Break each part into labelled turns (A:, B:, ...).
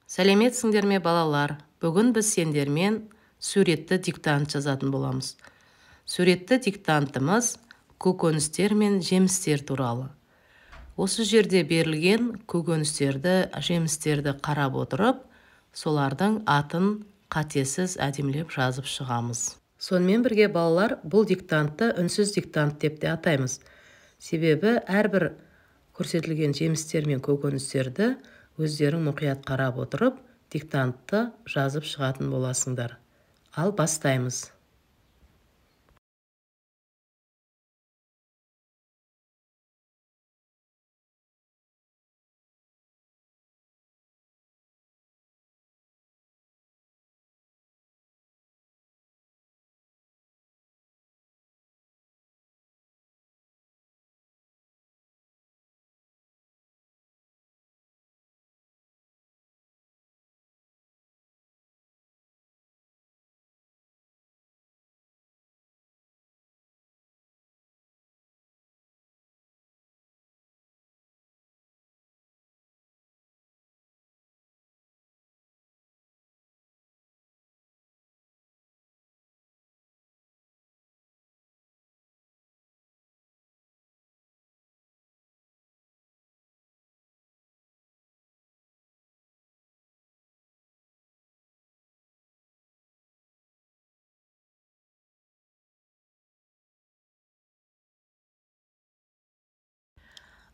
A: Сәлеметсіңдер ме балалар? Бүгін біз сендермен суретті диктант жазатын боламыз. Суретті диктантымыз көкөністер мен жемістер туралы. Осы жерде берілген көкөністерді, жемістерді қарап отырып, солардың атын қатесіз әдемілеп жазып шығамыз. Сонымен бірге балалар, бұл диктантты үнсіз диктант деп те атаймыз. Себебі әрбір көрсетілген жемістер мен көкөністерді өздерің мұқият қарап отырып, диктантты жазып шығатын боласыңдар. Ал бастаймыз.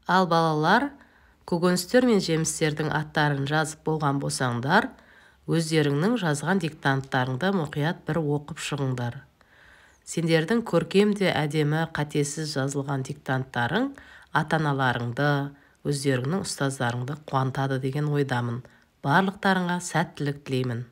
A: Ал балалар, көкөністер мен жемістердің аттарын жазып болған болсаңдар, өздеріңнің жазған диктанттарыңды мұқият бір оқып шығыңдар. Сендердің көркем де әдемі қатесіз жазылған диктанттарың ата-аналарыңды, өздеріңнің ұстаздарыңды қуантады деген ойдамын. Барлықтарыңа сәттілік тілеймін.